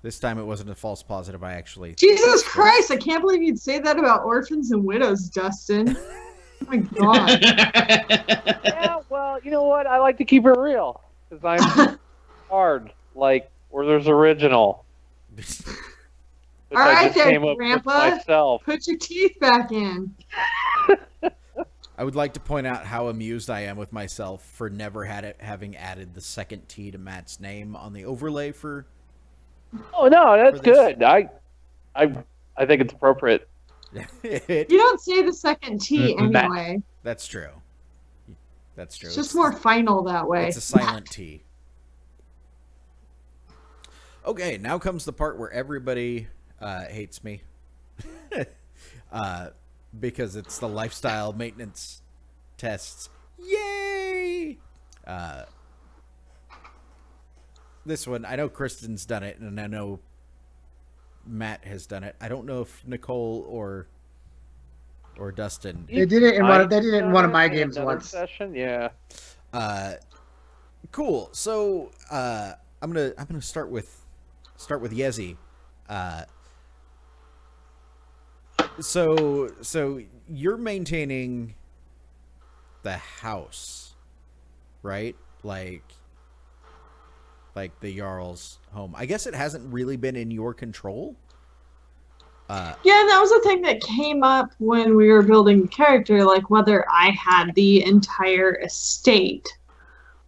This time it wasn't a false positive. I actually. Jesus Christ! I can't believe you'd say that about orphans and widows, Dustin. Oh my God. Yeah, well, you know what? I like to keep it real because I'm hard, like Werther's original. All right, there, came up Grandpa. with myself. Put your teeth back in. I would like to point out how amused I am with myself for never having added the second T to Matt's name on the overlay for. Oh no, that's good. I think it's appropriate. You don't say the second T anyway. That's true. That's true. It's just more final that way. It's a silent T. Okay, now comes the part where everybody hates me. Because it's the lifestyle maintenance tests. Yay! This one, I know Kristen's done it, and I know Matt has done it. I don't know if Nicole or Dustin. They did it in one of my games once. Session, yeah. Cool. So I'm gonna start with Yezi. So you're maintaining the house, right? Like the Jarl's home. I guess it hasn't really been in your control. Yeah, that was a thing that came up when we were building the character, like whether I had the entire estate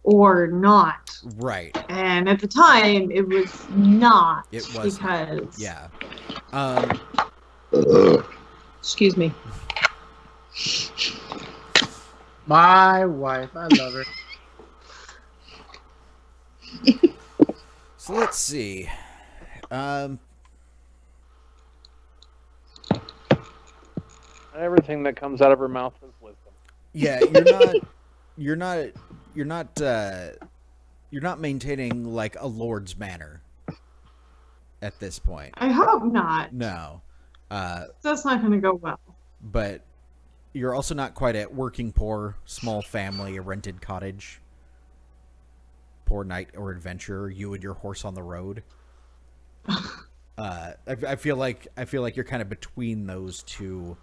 or not. Right. And at the time, it was not. It was because yeah. Excuse me. My wife, I love her. So let's see. Everything that comes out of her mouth is wisdom. Yeah, you're not maintaining like a lord's manor at this point. I hope not. No. That's not going to go well. But you're also not quite at working poor, small family, a rented cottage, poor knight or adventurer, you and your horse on the road. I feel like you're kind of between those two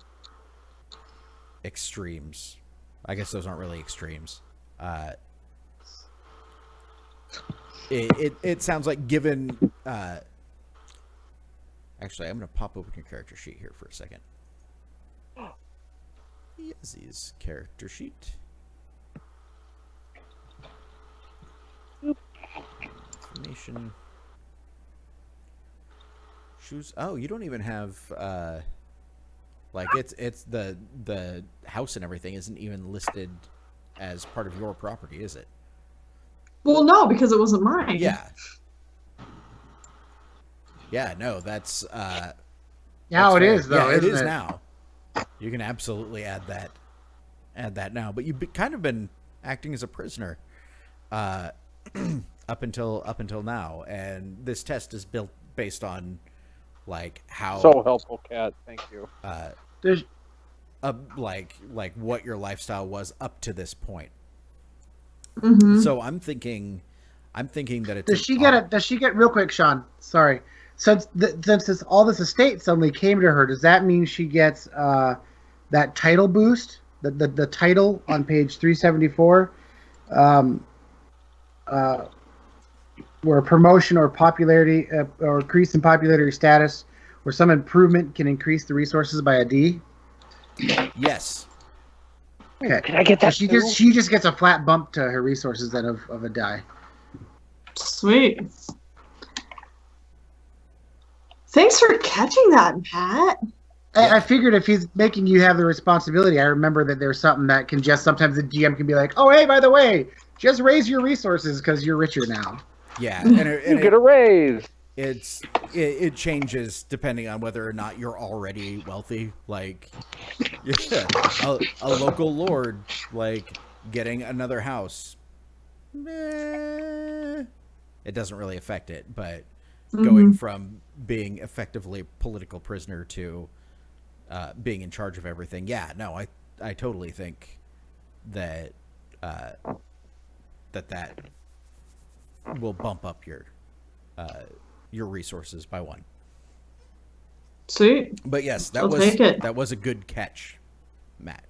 extremes. I guess those aren't really extremes. It sounds like given. Actually, I'm going to pop open your character sheet here for a second. Yezi's character sheet. Information. Shoes. Oh, you don't even have. Like it's the house and everything isn't even listed as part of your property, is it? Well, no, because it wasn't mine. Yeah. Yeah, no, that's Now it fair. is though. Yeah, it isn't is it? now. You can absolutely add that now. But you've kind of been acting as a prisoner up until now, and this test is built based on like how So helpful, Kat. Thank you. There's like what your lifestyle was up to this point. Mm-hmm. So I'm thinking that it's. Does she get real quick, Shaun? Sorry. Since all this estate suddenly came to her, does that mean she gets that title boost? The title on page 374, where promotion or popularity or increase in popularity or status, where some improvement can increase the resources by a D. Yes. Okay. Can I get that? So she just gets a flat bump to her resources then of a die. Sweet. Thanks for catching that, Pat. I figured if he's making you have the responsibility, I remember that there's something that can just sometimes the GM can be like, oh, hey, by the way, just raise your resources because you're richer now. Yeah, and you get a raise. It changes depending on whether or not you're already wealthy. Like, yeah, a local lord, like getting another house, it doesn't really affect it. But going from being effectively a political prisoner to being in charge of everything, yeah, no, I totally think that that will bump up your your resources by 1. Sweet. But yes, I'll take it. that was a good catch, Matt.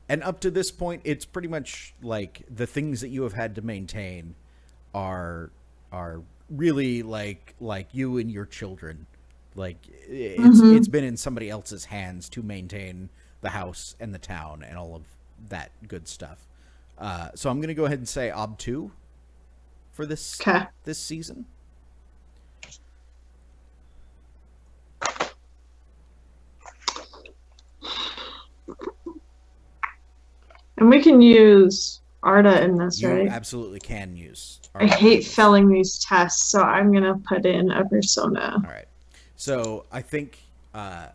And up to this point, it's pretty much like the things that you have had to maintain are really like you and your children. Like it's been in somebody else's hands to maintain the house and the town and all of that good stuff. So I'm gonna go ahead and say Ob 2 for this season. And we can use Arda in this, You right? absolutely can use. I hate failing these tests, so I'm gonna put in a persona. All right. So I think if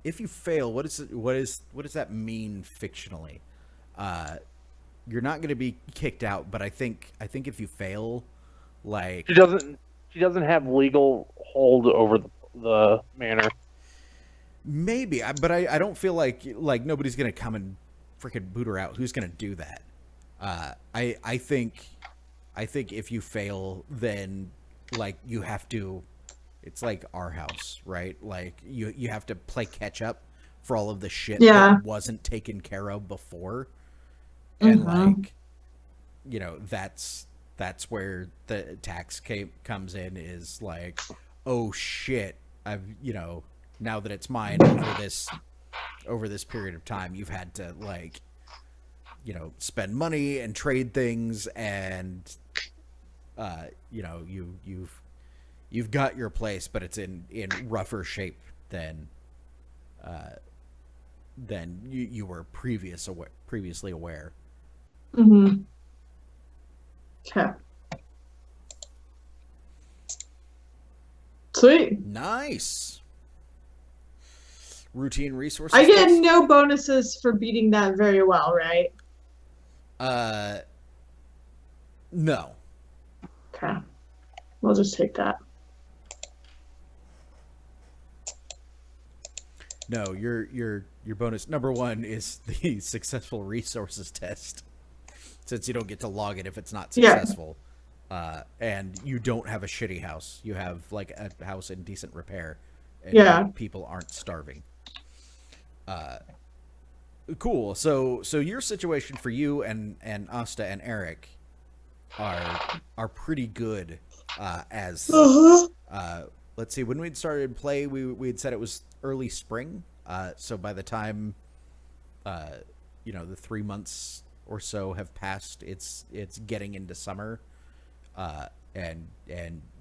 you fail, what does that mean fictionally? You're not going to be kicked out, but I think if you fail, like She doesn't have legal hold over the manor. maybe, but I don't feel like nobody's going to come and freaking boot her out. Who's going to do that? I think if you fail, then like you have to. It's like our house, right? Like you have to play catch up for all of the shit that wasn't taken care of before, and like, you know, that's where the tax comes in. Is like, oh shit, I've, you know, now that it's mine over this period of time, you've had to, like, you know, spend money and trade things, and you know, you've got your place, but it's in rougher shape than you were previously aware. Mm-hmm. Okay. Sweet. Nice. Routine resources. I get no bonuses for beating that very well, right? No. Okay. We'll just take that. No, your bonus number 1 is the successful resources test, since you don't get to log it if it's not successful. And you don't have a shitty house. You have like a house in decent repair, and people aren't starving. Cool. So your situation for you and Asta and Eric are pretty good. As let's see, when we'd started play, we'd said it was early spring. So by the time you know, the 3 months or so have passed, it's getting into summer, and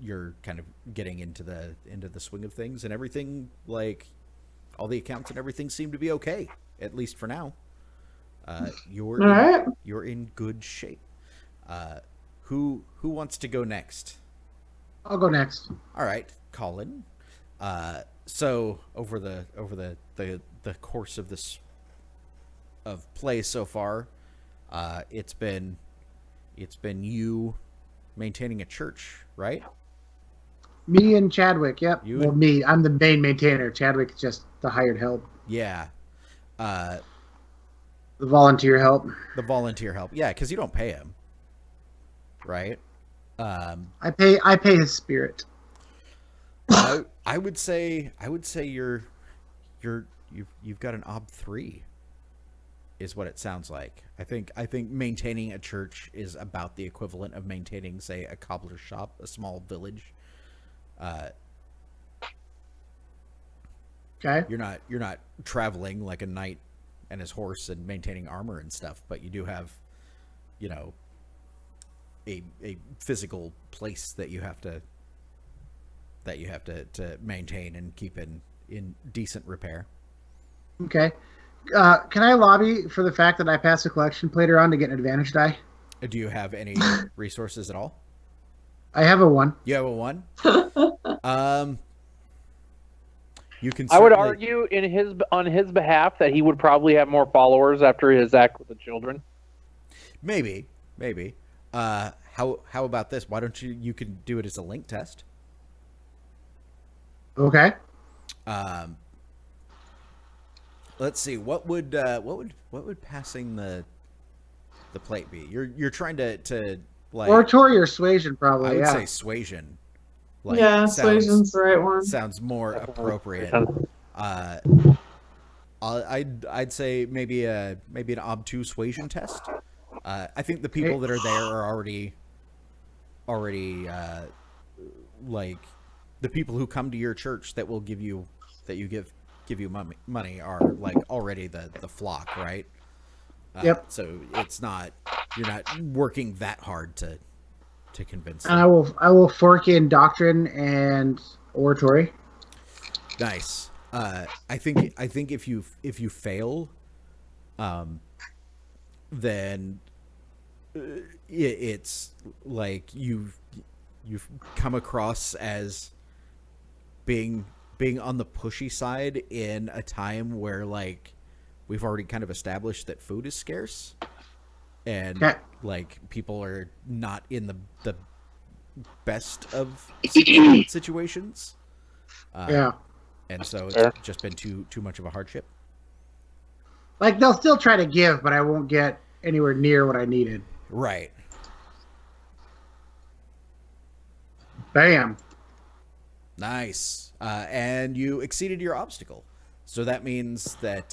you're kind of getting into the swing of things, and everything, like all the accounts and everything seem to be okay, at least for now. You're in good shape. Who wants to go next? I'll go next. All right, Colin. So over the course of this play so far, it's been you maintaining a church, right? Me and Chadwick. Yep. You me. I'm the main maintainer. Chadwick's just the hired help. Yeah. The volunteer help. The volunteer help. Yeah, because you don't pay him, right? I pay his spirit. I would say you've got an Ob 3, is what it sounds like. I think maintaining a church is about the equivalent of maintaining, say, a cobbler's shop, a small village. Okay. You're not traveling like a knight and his horse and maintaining armor and stuff, but you do have, you know, a physical place that you have to maintain and keep in decent repair. Okay. Can I lobby for the fact that I passed a collection later on to get an advantage die? Do you have any resources at all? I have a 1. You have a 1? You can. I would argue on his behalf that he would probably have more followers after his act with the children. Maybe. How about this? Why don't you can do it as a link test? Okay. Let's see. What would passing the plate be? You're trying to Like, Oratory or suasion, I probably. would Yeah. say suasion. Like, yeah, suasion's the right one. sounds more appropriate. Uh, I'd say maybe an obtuse suasion test. I think the people that are there are already like the people who come to your church that will give you money are like already the flock, right? Yep. So you're not working that hard to convince them. And I will fork in doctrine and oratory. Nice. I think if you fail, then it's like you've come across as being on the pushy side in a time where like we've already kind of established that food is scarce and like people are not in the best of situations. Yeah. And so it's just been too much of a hardship. Like they'll still try to give, but I won't get anywhere near what I needed. Right. Bam. Nice. And you exceeded your obstacle. So that means that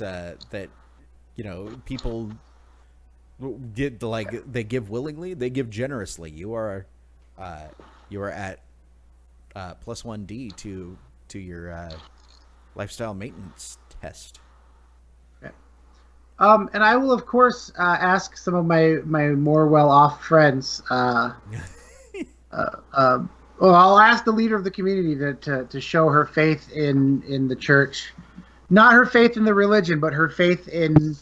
people get they give willingly, they give generously. You are at plus 1D to your lifestyle maintenance test. And I will of course ask some of my more well-off friends. Well, I'll ask the leader of the community to show her faith in the church, not her faith in the religion, but her faith in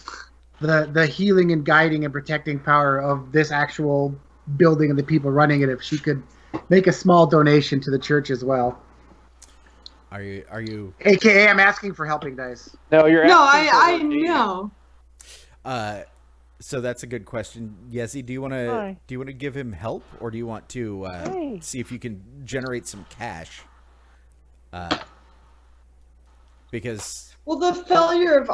the healing and guiding and protecting power of this actual building and the people running it. If she could make a small donation to the church as well. Are you? AKA, I'm asking for helping dice. No, you're. No, asking for I know. So that's a good question, Yezi. Do you want to give him help, or do you want to see if you can generate some cash? Because the failure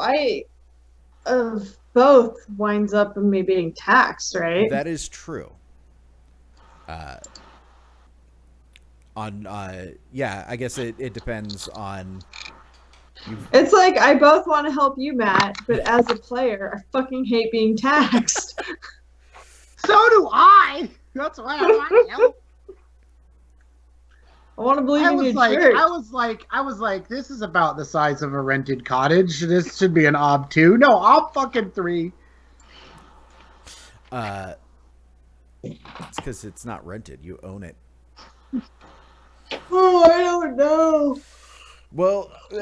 of both winds up in me being taxed, right? that is true. I guess it depends on. It's like I both want to help you, Matt, but as a player, I fucking hate being taxed. So do I. That's why I want help. I want to believe in your church. I was like, this is about the size of a rented cottage. This should be an ob 2. No, ob fucking 3. It's because it's not rented. You own it. Oh, I don't know. Well, What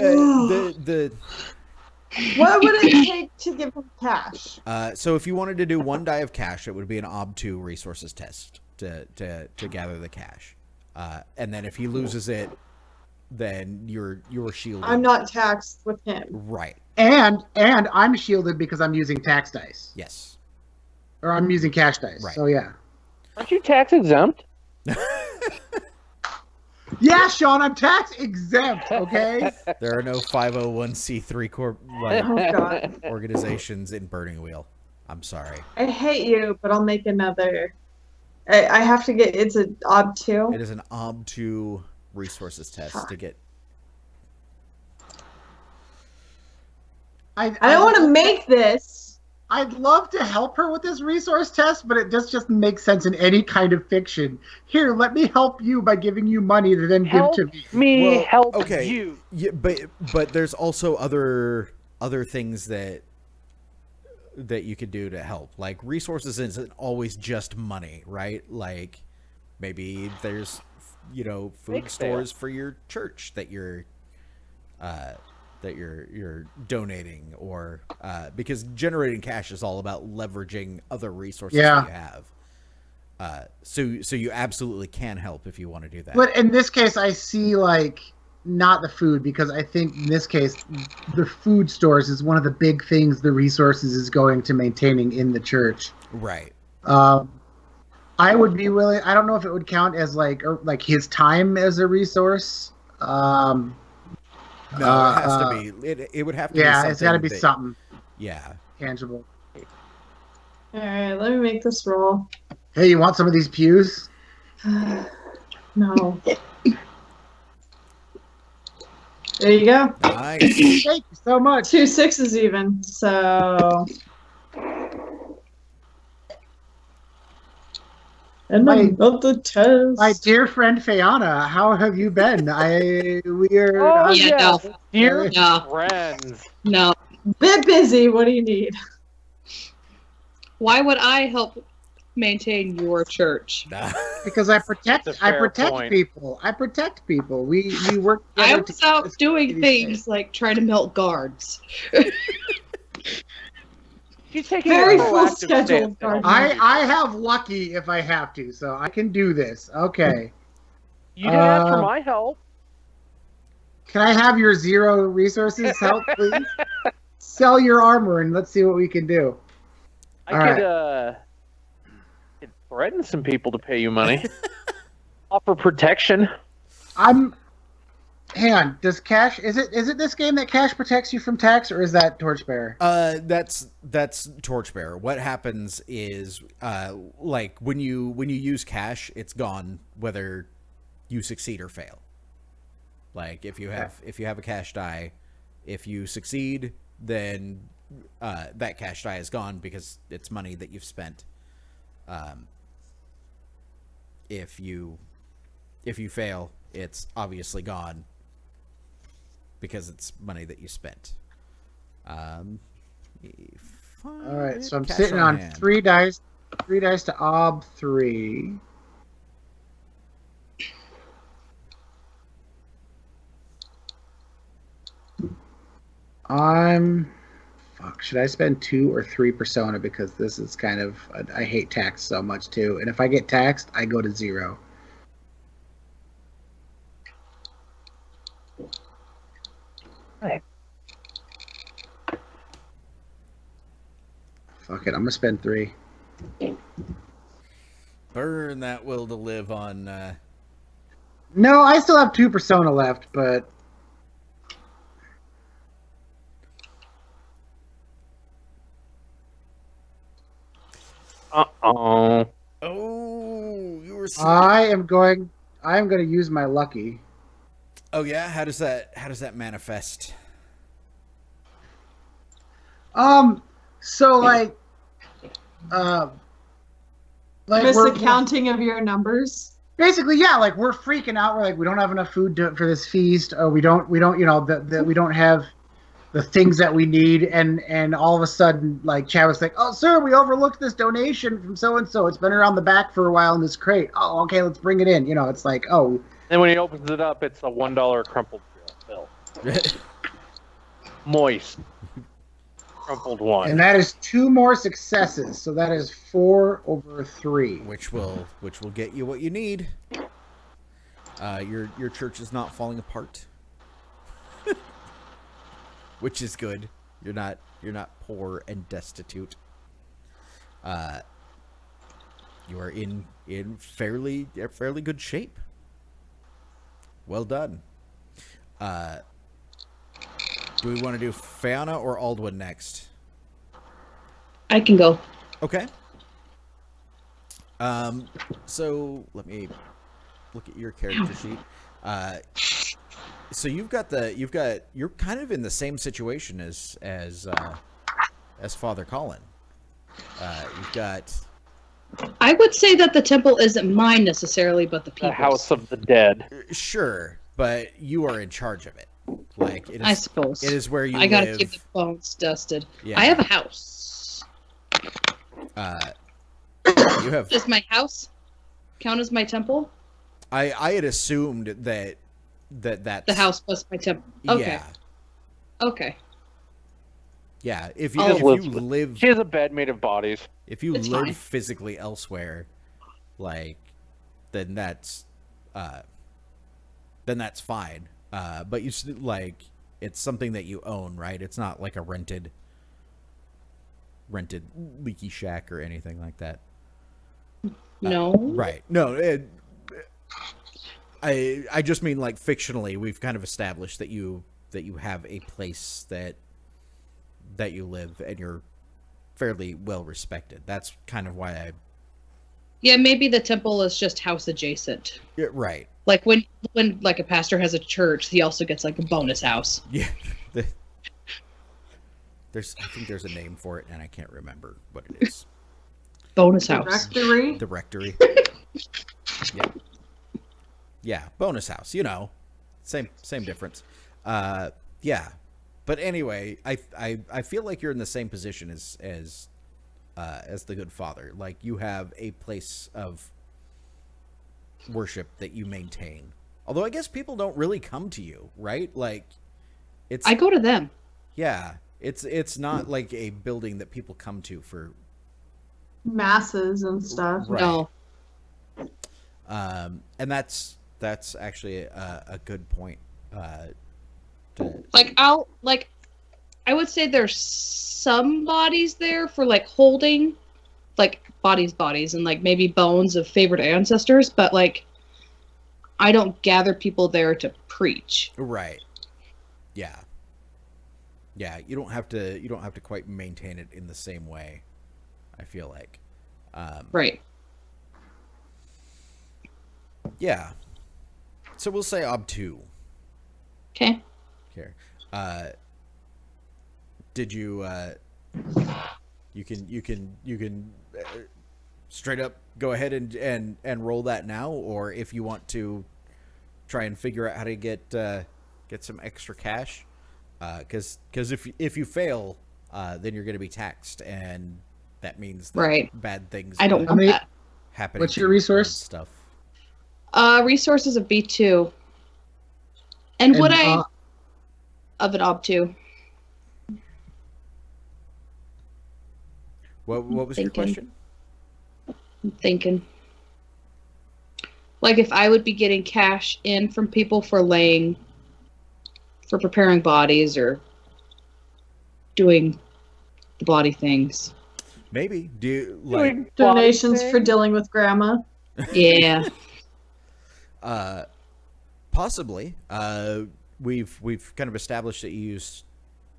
would it take to give him cash? So if you wanted to do one die of cash, it would be an ob2 resources test to gather the cash. And then if he loses it, then you're shielded. I'm not taxed with him. Right. And I'm shielded because I'm using tax dice. Yes. Or I'm using cash dice. Right. So yeah. Aren't you tax exempt? Yeah, Shaun, I'm tax exempt, okay? There are no 501c3 organizations in Burning Wheel. I'm sorry. I hate you, but I'll make another. I have to get. It's an ob 2. It is an ob2 resources test to get. I don't want to make this. I'd love to help her with this resource test, but it just makes sense in any kind of fiction. Here, let me help you by giving you money to then give to me. Help okay. you. Yeah, but there's also other things that you could do to help. Like resources isn't always just money, right? Like maybe there's food stores for your church that you're donating, or because generating cash is all about leveraging other resources that you have. So you absolutely can help if you want to do that. But in this case, I see not the food, because I think in this case, the food stores is one of the big things the resources is going to maintaining in the church. Right. I would be willing. I don't know if it would count as like his time as a resource. No, it has to be. It would have to be something. Yeah, it's got to be something. Yeah. Tangible. All right, let me make this roll. Hey, you want some of these pews? No. There you go. Nice. Thank you so much. 2 6s even. So. And My- another test. My dear friend Fayana, how have you been? We're Oh Yeah, yes, no. dear No. friends. No. Bit busy. What do you need? Why would I help maintain your church? because I protect That's a fair point. people. I protect people. We work I together. was out doing things like trying to milk guards. She's taking Very a full proactive schedule, stance. Garden. I have lucky if I have to, so I can do this. Okay. You didn't ask for my help. Can I have your 0 resources help, please? Sell your armor and let's see what we can do. I could threaten some people to pay you money. Offer protection. Hang on. Does Cash? Is it this game that Cash protects you from tax, or is that Torchbearer? That's Torchbearer. What happens is, like when you use cash, it's gone whether you succeed or fail. Like if you have a cash die, if you succeed, then that cash die is gone because it's money that you've spent. If you fail, it's obviously gone because it's money that you spent. All right, so I'm sitting on hand. 3 dice. 3 dice to ob 3. Fuck. Should I spend 2 or 3 persona because this is kind of I hate tax so much too, and if I get taxed, I go to 0. Right. Fuck it, I'm gonna spend 3. Burn that will to live on. No, I still have 2 persona left, but Uh-oh. Oh, you were. I am going to use my lucky. Oh yeah, how does that manifest? So like Miss we're the counting of your numbers. basically, yeah, like we're freaking out. We're like, we don't have enough food for this feast, or we don't, we don't have the things that we need, and all of a sudden, like Chad was like, oh, sir, we overlooked this donation from so and so. It's been around the back for a while in this crate. Oh, okay, let's bring it in. It's like, oh. And when he opens it up, it's a $1 crumpled bill. Moist. Crumpled one. And that is 2 more successes, so that is 4 over 3. which will get you what you need. Your church is not falling apart, which is good. You're not poor and destitute. You are in fairly good shape. Well done. Do we want to do Fiona or Aldwin next? I can go. Okay. So let me look at your character sheet. So you're kind of in the same situation as Father Colin. You've got. I would say that the temple isn't mine necessarily, but the The people's. House of the Dead. Sure, but you are in charge of it. Like it is, I suppose. it is where you I gotta live. keep the bones dusted. Yeah. I have a house. You have. Does my house count as my temple? I had assumed that's The house plus my temple. Okay. Yeah. Okay. Yeah. If She you just if you lives with- live She has a bed made of bodies. if you It's live fine. physically elsewhere, like then that's fine. But like it's something that you own, right? It's not like a rented leaky shack or anything like that. No. Right. No, I just mean like fictionally we've kind of established that you have a place that you live and you're fairly well respected. That's kind of why Yeah, maybe the temple is just house adjacent. Yeah, right. Like when like a pastor has a church, he also gets like a bonus house. Yeah. I think there's a name for it, and I can't remember what it is. Bonus house. Directory. The rectory. Yeah. Yeah, bonus house. You know, same difference. Yeah, but anyway, I feel like you're in the same position as the good father. Like, you have a place of worship that you maintain. Although I guess people don't really come to you, right? Like, I go to them. Yeah, it's not like a building that people come to for Masses and stuff. Right. No. And that's actually a good point. Like I would say there's some bodies there for like holding, like bodies, and like maybe bones of favorite ancestors, but like I don't gather people there to preach. Right. Yeah. Yeah, you don't have to quite maintain it in the same way, I feel like. Right. Yeah. So we'll say ob2. Okay. Here. Did you you can straight up go ahead and roll that now, or if you want to try and figure out how to get some extra cash, because if you fail, then you're going to be taxed, and that means that Right. bad things I don't want that. happen. What's your resource? Stuff. Resources of B2. And would I of an ob2? What was your question? I'm thinking. Like if I would be getting cash in from people for preparing bodies or doing the body things. Maybe. Do you like Donations for dealing with grandma. Yeah. Possibly. We've kind of established that you use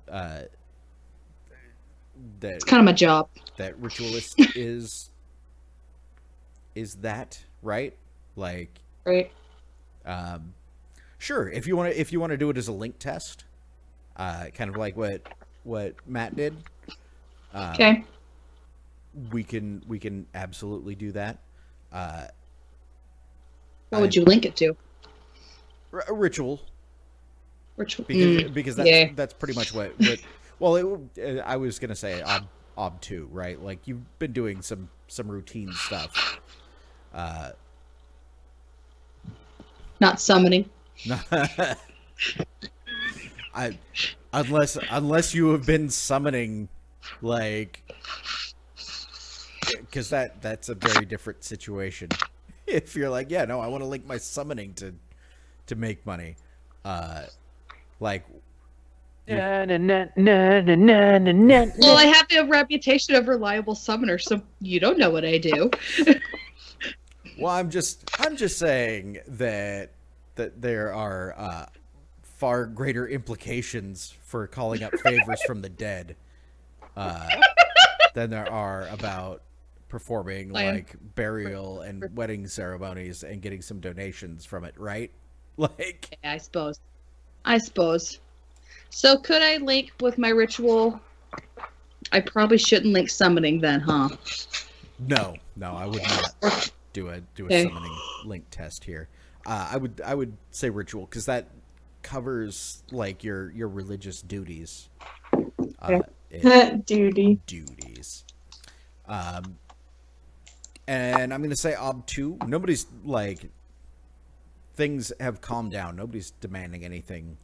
that It's kind of my job. that ritualist is that, right? Like, Right. sure, if you want to do it as a link test, kind of like what Matt did. Okay. We can absolutely do that. What would you link it to? A ritual, Ritual. because yeah. that's pretty much what well, I was gonna say ob 2, right? Like, you've been doing some routine stuff. Not summoning. Unless you have been summoning, like, because that's a very different situation. If you're like, yeah, no, I want to link my summoning to make money, like. Na, na, na, na, na, na, na, na. Well, I have the reputation of reliable summoner, so you don't know what I do. Well, I'm just saying that there are far greater implications for calling up favors from the dead than there are about performing like burial and wedding ceremonies and getting some donations from it, right? Like, Yeah, I suppose. So could I link with my ritual? I probably shouldn't link summoning then, huh? no, I would not do a summoning link test here. I would say ritual, because that covers like your religious duties. Duties. And I'm gonna say ob2. Nobody's like, things have calmed down. Nobody's demanding anything.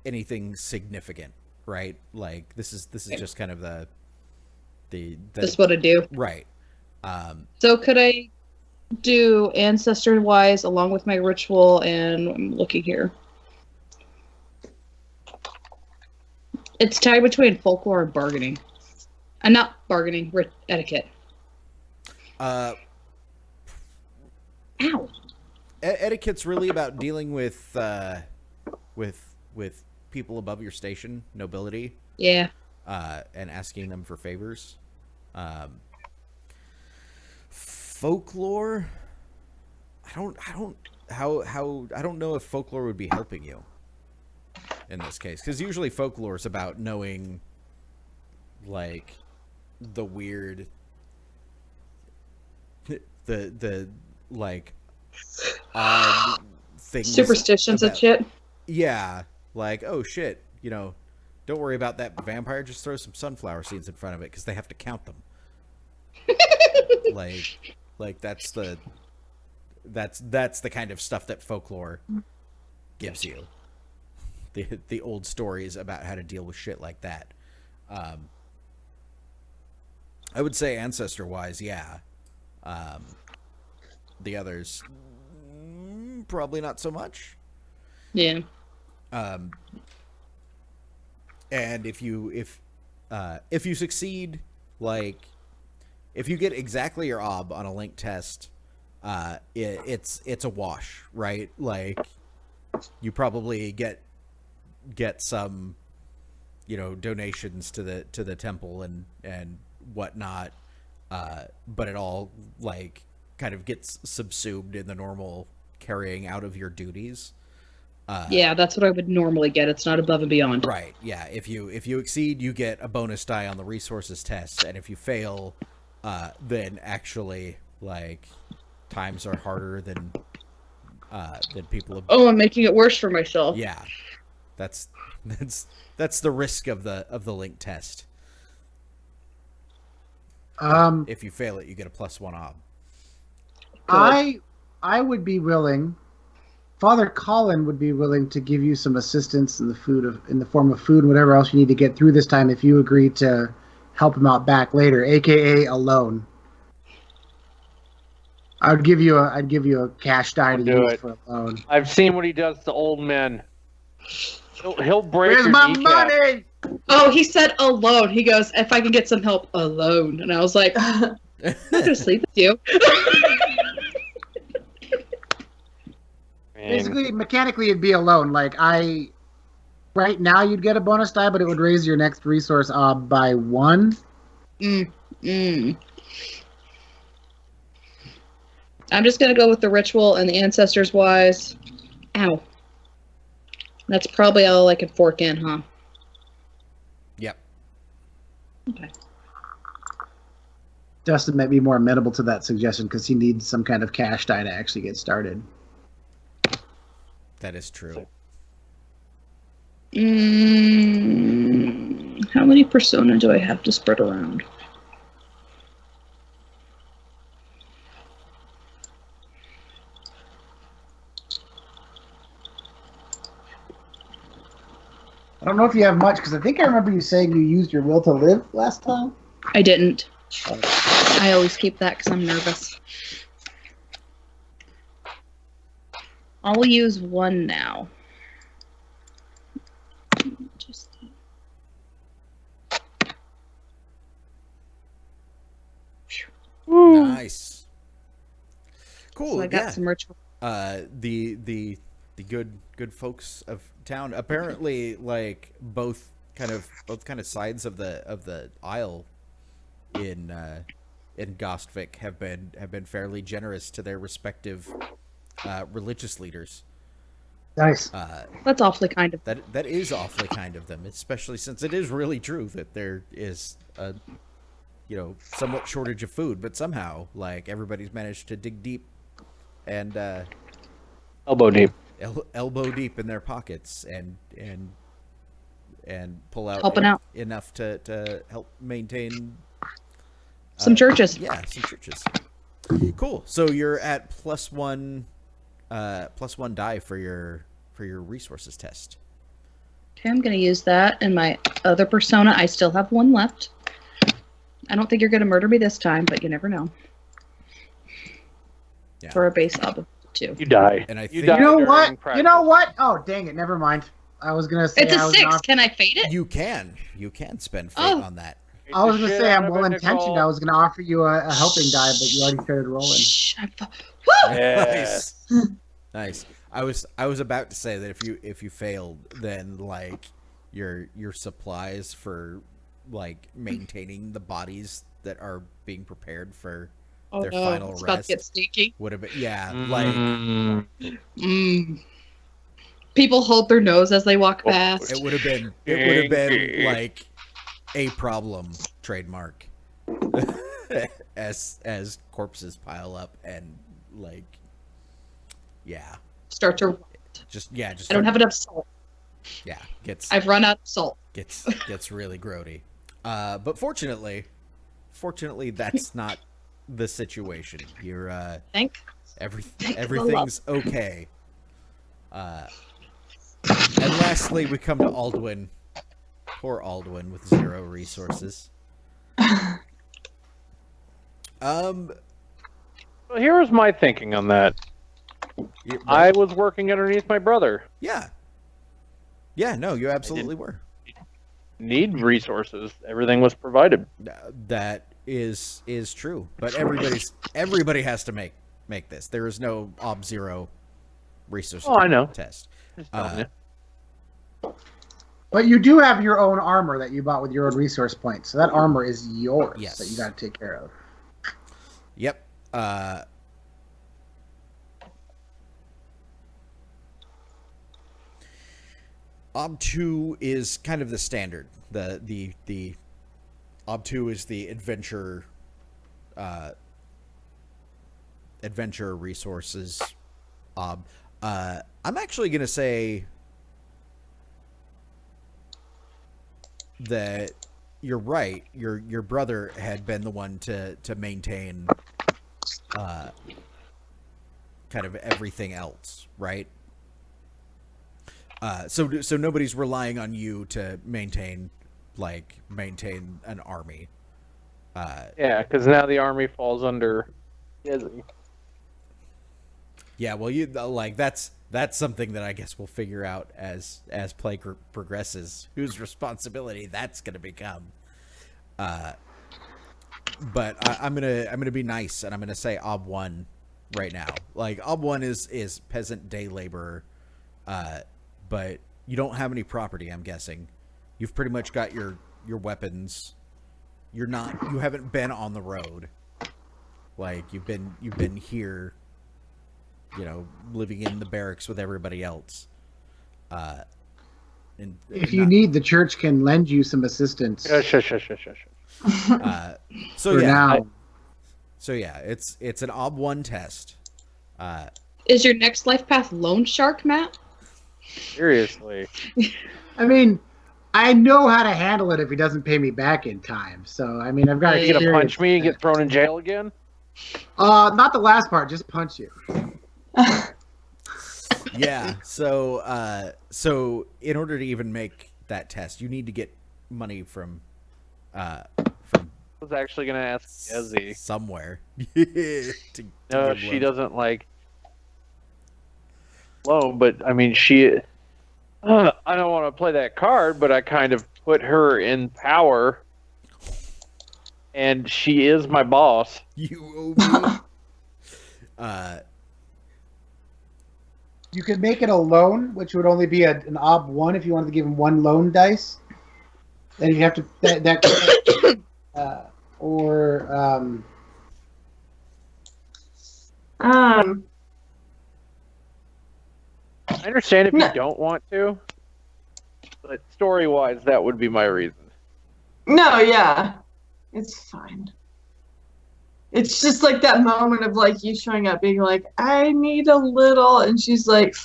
Anything significant, right? Like, this is just kind of the That's what I do. right. So could I do ancestor wise along with my ritual? And I'm looking here. It's tied between folklore and bargaining. And not bargaining, etiquette. Ow. Etiquette's really about dealing with people above your station, nobility, Yeah. and asking them for favors. Folklore. I don't know if folklore would be helping you in this case, because usually folklore is about knowing, like, the weird, the like odd things, Superstitions and about, shit. yeah, like, oh shit, don't worry about that vampire, just throw some sunflower seeds in front of it because they have to count them. like that's the kind of stuff that folklore gives you. The old stories about how to deal with shit like that. I would say ancestor wise, yeah. The others, probably not so much. Yeah. And if you succeed, like, if you get exactly your ob on a link test, it's a wash, right? Like, you probably get some, donations to the temple and whatnot, but it all, like, kind of gets subsumed in the normal carrying out of your duties. Yeah, that's what I would normally get. It's not above and beyond. Right. Yeah. If you exceed, you get a bonus die on the resources test, and if you fail, then actually, like, times are harder than people have. Oh, I'm making it worse for myself. Yeah. That's the risk of the link test. If you fail it, you get a +1 ob. I would be willing. Father Colin would be willing to give you some assistance in the form of food and whatever else you need to get through this time if you agree to help him out back later, aka a loan. I'd give you a cash die to use for a loan. I've seen what he does to old men. He'll break. Where's your my kneecap. money? Oh, he said alone. He goes, if I can get some help alone. And I was like, I'm not going to sleep with you. Basically, mechanically, it'd be a loan. Like, right now, you'd get a bonus die, but it would raise your next resource ob by 1. I'm just going to go with the ritual and the ancestors wise. Ow. That's probably all I can fork in, huh? Yep. Okay. Dustin might be more amenable to that suggestion because he needs some kind of cash die to actually get started. That is true. How many persona do I have to spread around? I don't know if you have much because I think I remember you saying you used your will to live last time. I didn't. I always keep that because I'm nervous. I'll use 1 now. Nice. Cool. So I got some ritual. The good folks of town apparently, like, both kind of sides of the aisle in Gostvik have been fairly generous to their respective religious leaders. Nice. That's awfully kind of them. That is awfully kind of them, especially since it is really true that there is a somewhat shortage of food, but somehow, like, everybody's managed to dig deep and elbow deep in their pockets and pull out helping out enough to help maintain some churches. Yeah, some churches. Cool. So you're at +1 die for your resources test. Okay, I'm going to use that in my other persona. I still have 1 left. I don't think you're going to murder me this time, but you never know. Yeah. For a base ob of 2. You die. And I think You know what? Oh, dang it! Never mind. I was gonna say it's a 6. Can I fade it? You can spend fate on that. I was gonna say I'm well intentioned. I was gonna offer you a helping die, but you already started rolling. Woo! Yes. Nice. I was about to say that if you failed, then, like, your supplies for like maintaining the bodies that are being prepared for Oh their no, final it's about to rest. get sneaky. Would have been, yeah, Mm. Mm. People hold their nose as they walk Oh, past. it would have been like a problem trademark as corpses pile up and like, yeah, Start to. just I don't have enough salt. yeah, I've run out of salt. gets really grody. But fortunately, that's not the situation. You're Thank everything's okay. And lastly, we come to Aldwin. Poor Aldwin with 0 resources. Well, here was my thinking on that. I was working underneath my brother. Yeah, no, you absolutely were. Need resources. Everything was provided. That is true, but everybody has to make this. There is no Ob-Zero resource Oh, I know. test. Just telling you. But you do have your own armor that you bought with your own resource points. So that armor is yours Yes. that you got to take care of. Yep. Ob2 is kind of the standard. The Ob2 is the adventure resources Ob. I'm actually gonna say that you're right. Your brother had been the one to maintain kind of everything else, right? So nobody's relying on you to maintain an army. Yeah, because now the army falls under Yezi. Yeah, well, you like that's something that I guess we'll figure out as play progresses, whose responsibility that's going to become. But I'm gonna be nice, and I'm gonna say Ob1 right now. Like Ob1 is peasant day laborer, but you don't have any property. I'm guessing you've pretty much got your weapons. You haven't been on the road. Like you've been here, living in the barracks with everybody else. If you need, the church can lend you some assistance. Shush. So for yeah, now. so yeah, it's an Ob1 test. Is your next life path loan shark, Matt? Seriously. I mean, I know how to handle it if he doesn't pay me back in time. So, I mean, I've got Are you gonna experience punch me and with get thrown in jail again? that. Not the last part, just punch you. Yeah. So in order to even make that test, you need to get money from I was actually gonna ask Yezi. somewhere. No, she doesn't like loan, but I mean, she. I don't want to play that card, but I kind of put her in power, and she is my boss. You owe me. You could make it a loan, which would only be an Ob1 if you wanted to give him 1 loan dice. Then you have to I understand if you don't want to, but story-wise, that would be my reason. No, yeah. It's fine. It's just like that moment of like you showing up being like, I need a little, and she's like,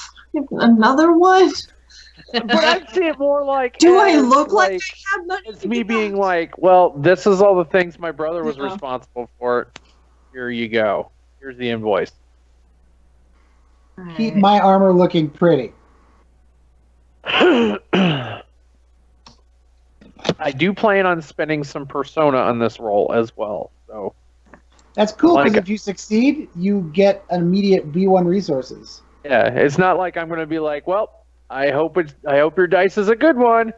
another one? But I'd see it more like, Do I look like I have money? It's me being like, well, this is all the things my brother was responsible for. Here you go. Here's the invoice. keep my armor looking pretty. I do plan on spending some persona on this role as well. So That's cool because Like- if you succeed, you get immediate V1 resources. yeah, it's not like I'm going to be like, well, I hope your dice is a good one.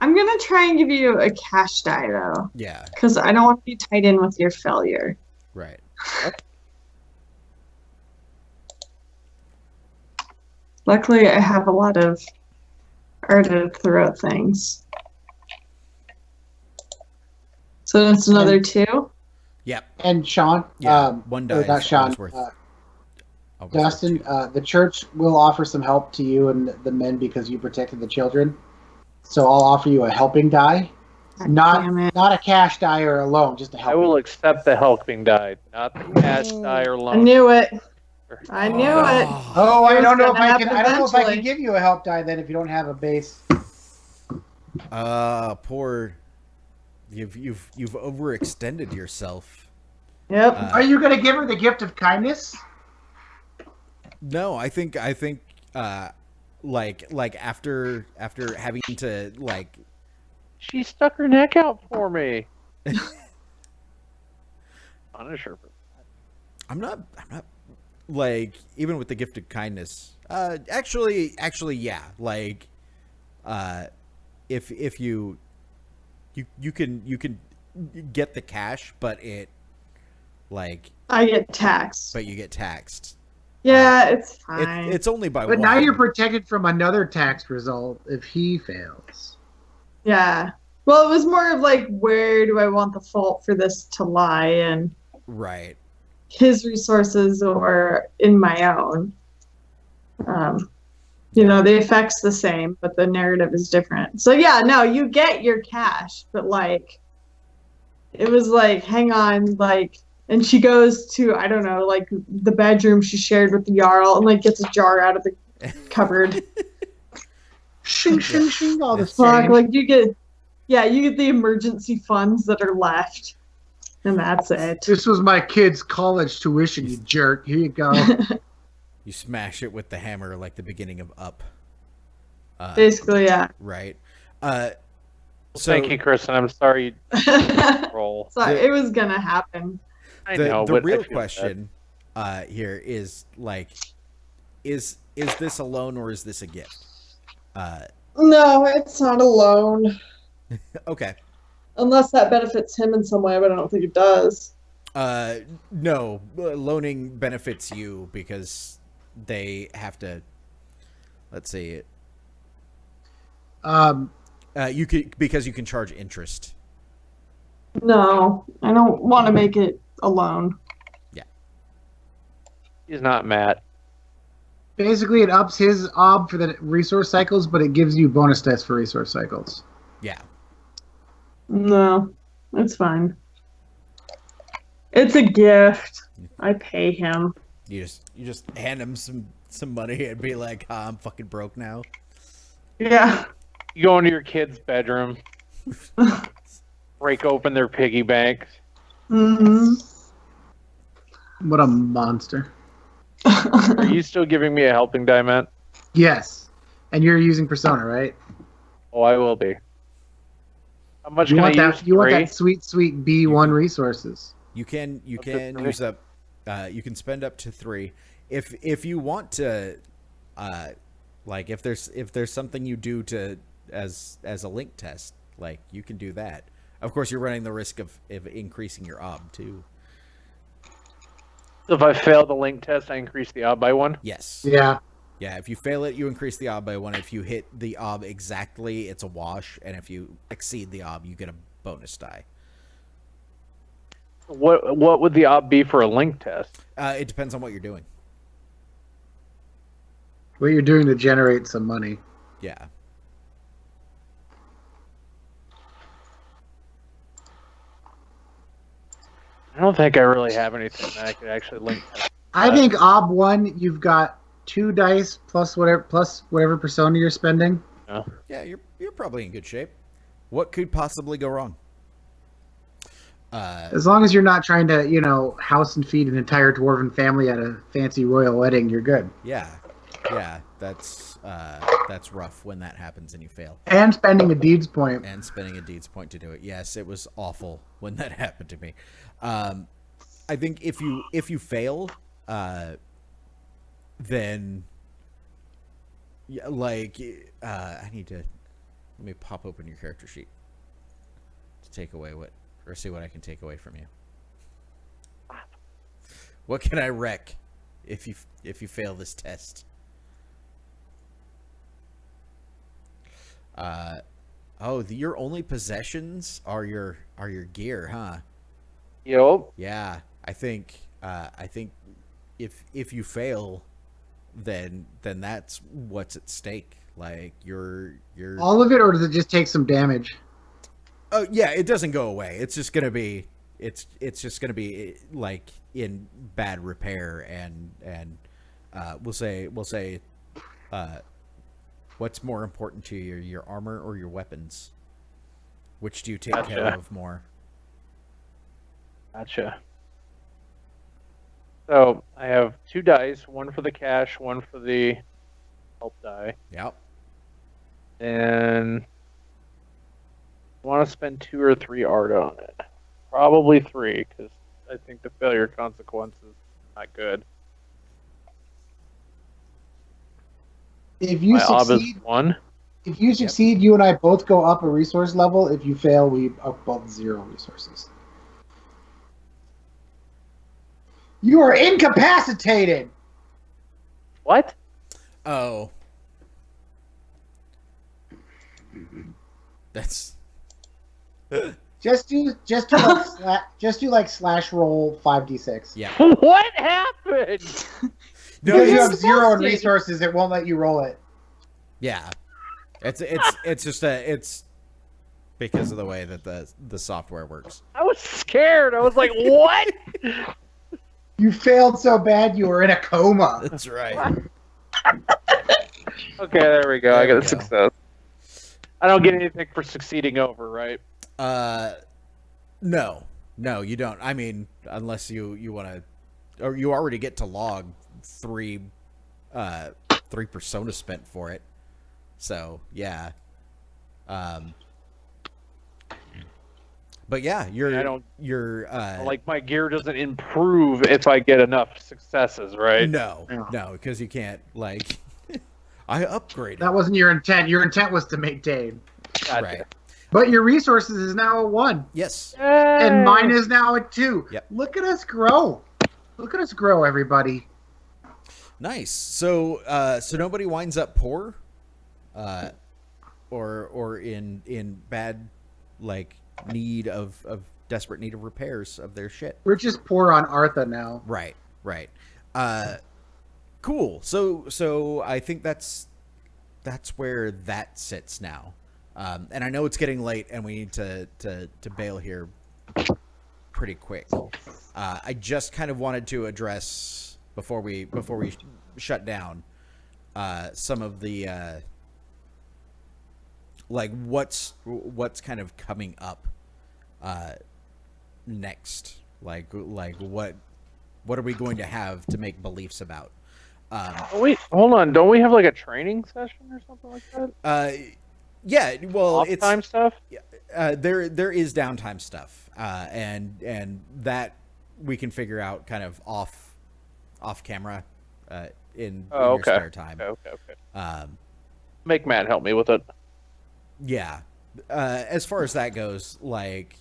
I'm gonna try and give you a cash die though, Yeah. because I don't want to be tied in with your failure. Right. Luckily, I have a lot of art to throw things. So it's another 2. Yep. And Shaun, Yeah. One die or not is Shaun, always worth. always worth Dustin, 2. the church will offer some help to you and the men because you protected the children. So I'll offer you a helping die, God not damn it. a cash die or a loan, just a I helping. will accept the helping die, not the cash die or I loan. knew it. I knew it. Oh, It I was don't know if gonna I can. happen I don't know if I can eventually. give you a help die then if you don't have a base. Poor. You've overextended yourself. Yep. Are you going to give her the gift of kindness? No, I think like after having to like She stuck her neck out for me. Punish her. I'm not like, even with the gift of kindness. Actually yeah, like if you can get the cash, but it like I get taxed. but you get taxed. Yeah, it's fine. It's only by But one. now you're protected from another tax result if he fails. Yeah. Well, it was more of like, where do I want the fault for this to lie, and right. his resources or in my own. You know, the effect's the same, but the narrative is different. So yeah, no, you get your cash, but like, it was like, hang on, like, and she goes to, I don't know, like the bedroom she shared with the Jarl, and like gets a jar out of the cupboard. Shing, shing, shing, all this Fuck, change. like you get the emergency funds that are left, and that's it. This was my kid's college tuition, you jerk. Here you go. You smash it with the hammer like the beginning of Up. Basically, yeah. Right. So, thank you, Kristen. I'm sorry. Roll. So it was gonna happen. I the know, the but I real feel question here is like, is this a loan or is this a gift? No, it's not a loan. Okay. Unless that benefits him in some way, but I don't think it does. No, loaning benefits you because they have to. Let's see. You could, because you can charge interest. No, I don't want to make it a loan. Yeah. He's not Matt. Basically, it ups his ob for the resource cycles, but it gives you bonus dice for resource cycles. Yeah. No, it's fine. It's a gift. I pay him. You just hand him some money and be like, I'm fucking broke now. Yeah. You go into your kid's bedroom, break open their piggy bank. Mm-hmm. What a monster. Are you still giving me a helping die, Matt? Yes. And you're using Persona, right? Oh, I will be. How much You can want I that? use? You want 3? that sweet B1 resources. You can Up to 3. use up. You can spend up to 3 if you want to. Like if there's something you do to as a link test, like you can do that. Of course, you're running the risk of increasing your ob too. So if I fail the link test, I increase the odd by 1? Yes. Yeah. Yeah, if you fail it, you increase the ob by 1. If you hit the ob exactly, it's a wash, and if you exceed the ob, you get a bonus die. What would the odd be for a link test? It depends on what you're doing. What you're doing to generate some money. Yeah. I don't think I really have anything that I could actually link test. I think ob1, you've got 2 dice plus whatever persona you're spending. Yeah, you're probably in good shape. What could possibly go wrong? As long as you're not trying to, house and feed an entire dwarven family at a fancy royal wedding, you're good. Yeah, that's rough when that happens and you fail. And spending a deeds point. And spending a deeds point to do it. Yes, it was awful when that happened to me. I think if you fail, then I need to let me pop open your character sheet to take away or see what I can take away from you. What can I wreck if you fail this test? Oh, your only possessions are your gear, huh? Yup. Yeah, I think if you fail, then that's what's at stake. Like you're. All of it, or does it just take some damage? Oh yeah, it doesn't go away. It's just gonna be it's just gonna be like in bad repair and we'll say what's more important to you, your armor or your weapons? Which do you take care Gotcha. of more? Gotcha. So I have 2 dice, one for the cash, one for the help die, Yep. and I want to spend 2 or 3 art on it. Probably 3, because I think the failure consequence is not good. If you My ob is succeed, 1. you and I both go up a resource level. If you fail, we up both 0 resources. You are incapacitated. What? Oh. That's Just do like slash roll 5d6. yeah. What happened? No, Because you it's- have 0 in Disgusting. resources, it won't let you roll it. yeah. It's just it's because of the way that the software works. I was scared. I was like, what? You failed so bad you were in a coma. That's right. Okay, there we go. There I got we a go. success. I don't get anything for succeeding over, right? No, you don't. I mean, unless you want to, or you already get to log 3 persona spent for it. So yeah. But yeah, I don't- you're Like my gear doesn't improve if I get enough successes, right? no, because you can't like. I upgraded. That wasn't your intent. Your intent was to maintain. Gotcha. Right. But your resources is now at 1. Yes. And mine is now at 2. Yep. Look at us grow. Look at us grow, everybody. Nice. So so nobody winds up poor, or in bad like need of desperate need of repairs of their shit. We're just poor on Artha now. Right. Cool. So I think that's where that sits now. And I know it's getting late and we need to bail here pretty quick. I just kind of wanted to address before we shut down some of the like what's kind of coming up next. Like what are we going to have to make beliefs about? Wait, hold on. Don't we have like a training session or something like that? Yeah, well, Off it's time stuff. there is downtime stuff, and that we can figure out kind of off camera, in your spare time. Okay. Make Matt help me with it. Yeah, as far as that goes, like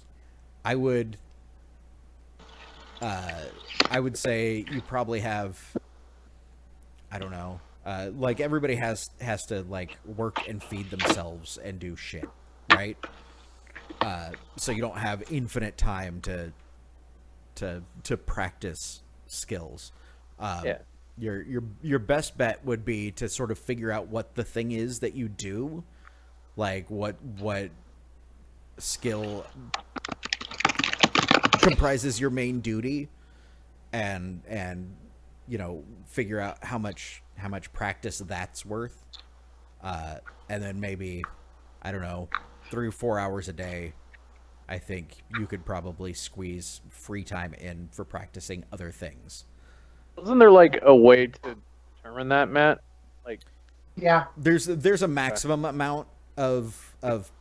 I would say you probably have, I don't know. Like everybody has to like work and feed themselves and do shit, right? So you don't have infinite time to practice skills. Yeah. Your best bet would be to sort of figure out what the thing is that you do, like what skill comprises your main duty, and you know, figure out how much practice that's worth, and then maybe, I don't know, 3 or 4 hours a day. I think you could probably squeeze free time in for practicing other things. Wasn't there like a way to determine that, Matt? Like, Yeah. There's a maximum amount of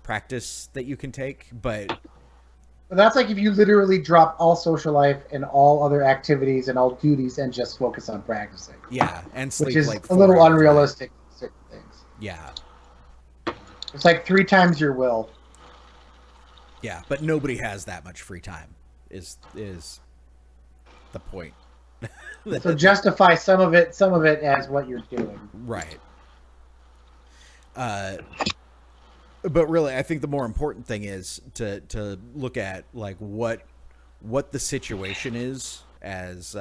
practice that you can take, but But that's like if you literally drop all social life and all other activities and all duties and just focus on practicing. yeah, and sleep Which is like a 4 little hours a night. unrealistic for certain things. Yeah, It's like 3 times your will. yeah, but nobody has that much free time. Is the point? So justify some of it as what you're doing. Right. but really, I think the more important thing is to look at like what the situation is as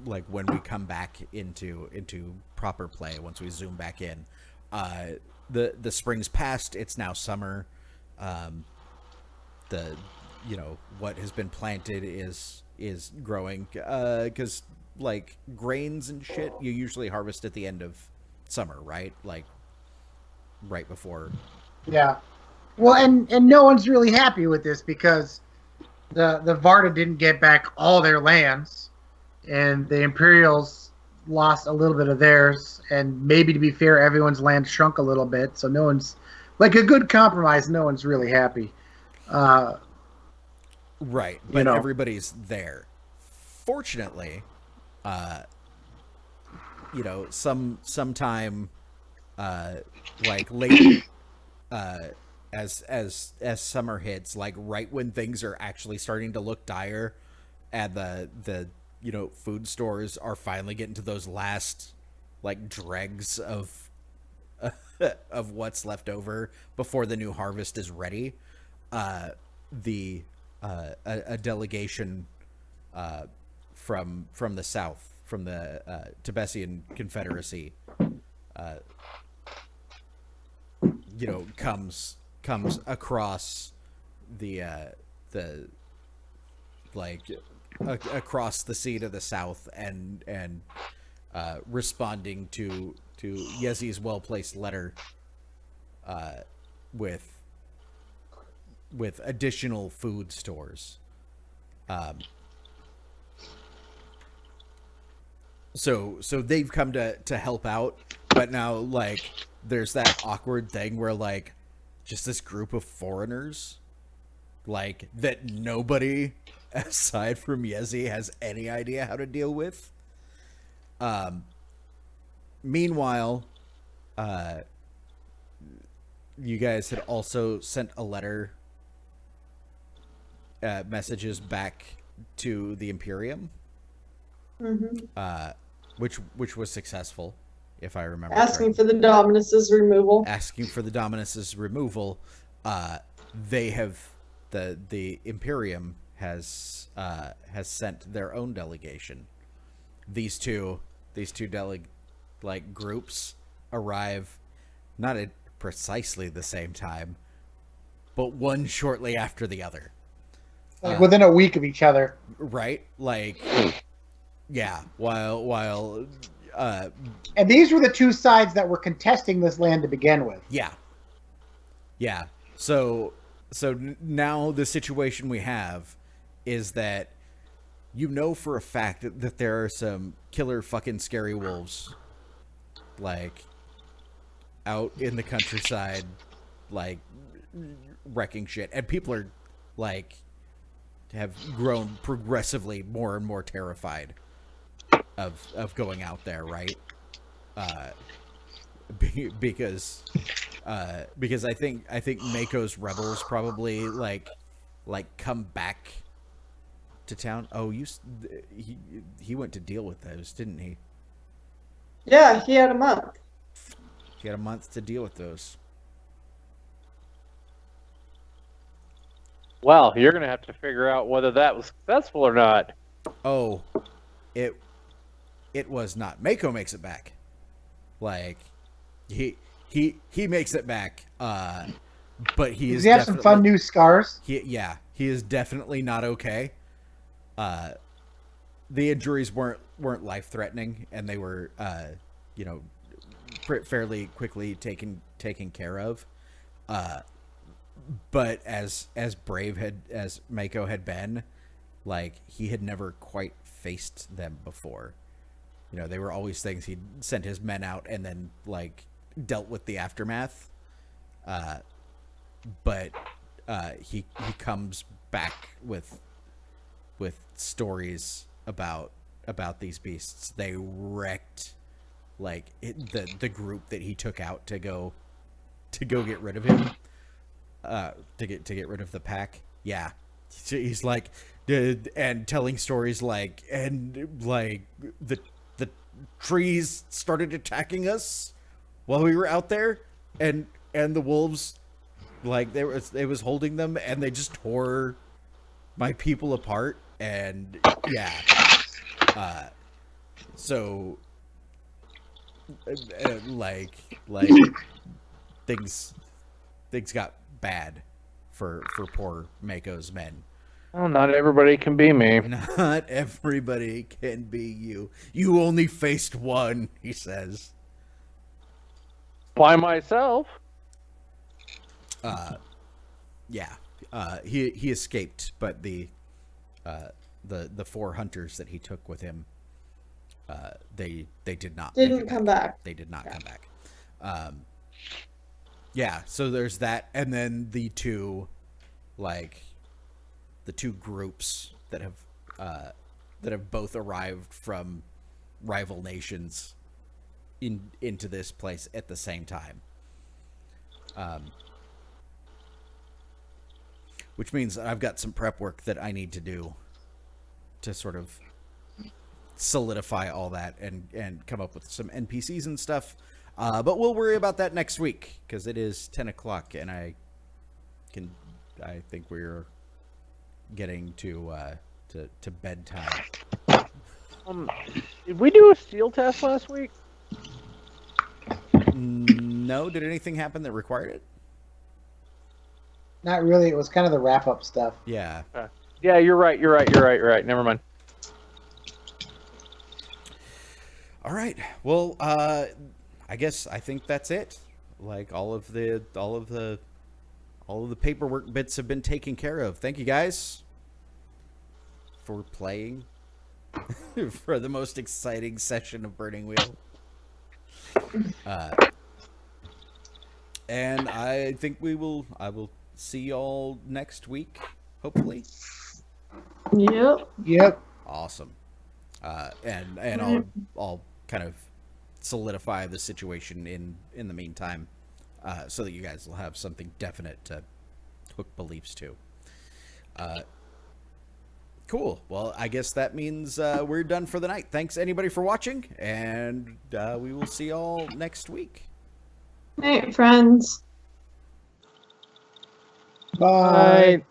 like when we come back into proper play, once we zoom back in. The spring's past, it's now summer. The what has been planted is growing, because like grains and shit you usually harvest at the end of summer, right? Like right before. Yeah. Well, and no one's really happy with this because the Varda didn't get back all their lands, and the Imperials lost a little bit of theirs, and maybe, to be fair, everyone's land shrunk a little bit, so no one's, like a good compromise, no one's really happy. Right, but everybody's there. Fortunately, sometime like late, as summer hits, like right when things are actually starting to look dire, and the food stores are finally getting to those last like dregs of of what's left over before the new harvest is ready. A delegation from the south, from the Tibesian Confederacy, comes across the across the sea to the south, and responding to Yezi's well-placed letter, with additional food stores. So they've come to help out, but now like there's that awkward thing where like just this group of foreigners, like, that nobody aside from Yezi has any idea how to deal with. Meanwhile, you guys had also sent a letter, messages back to the Imperium, which was successful, if I remember. Asking for the Dominus's removal. They have the Imperium has sent their own delegation. These two groups arrive not at precisely the same time, but one shortly after the other. Like within a week of each other. Right? Like, yeah, while and these were the two sides that were contesting this land to begin with. Yeah. So now the situation we have is that for a fact that there are some killer fucking scary wolves, like, out in the countryside, like, wrecking shit, and people are like have grown progressively more and more terrified of going out there, right? Because I think Mako's rebels probably like come back to town. Oh, he went to deal with those, didn't he? Yeah, he had a month. He had a month to deal with those. Well, you're going to have to figure out whether that was successful or not. Oh, it was not. Mako makes it back. Like, he makes it back. But he is. Does he have some fun new scars? He is definitely not okay. The injuries weren't life threatening, and they were fairly quickly taken care of. But as brave as Mako had been, like, he had never quite faced them before. They were always things he'd sent his men out and then like dealt with the aftermath. But he comes back with stories about these beasts. They wrecked like the group that he took out to go get rid of him. To get rid of the pack. Yeah. He's like, and telling stories like, and like the trees started attacking us while we were out there, and and the wolves, like it was holding them, and they just tore my people apart, and yeah, so like things got bad for poor Mako's men. Well, not everybody can be me. Not everybody can be you. You only faced one, he says. By myself. Yeah. He escaped, but the 4 hunters that he took with him, they did not Didn't come back. They did not come back. Yeah, so there's that, and then the two groups that have both arrived from rival nations into this place at the same time. Which means that I've got some prep work that I need to do to sort of solidify all that and come up with some NPCs and stuff. But we'll worry about that next week, because it is 10 o'clock, and I think we're getting to bedtime. Did we do a steel test last week? No, did anything happen that required it? Not really. It was kind of the wrap-up stuff. Yeah. Yeah, you're right. Never mind. All right. Well, I think that's it. Like all of the paperwork bits have been taken care of. Thank you guys for playing for the most exciting session of Burning Wheel. And I think I will see y'all next week, hopefully. Yep. Awesome. And I'll kind of solidify the situation in the meantime, so that you guys will have something definite to hook beliefs to. Cool. Well, I guess that means we're done for the night. Thanks anybody for watching, and we will see y'all next week. Hey, friends. Bye. Bye.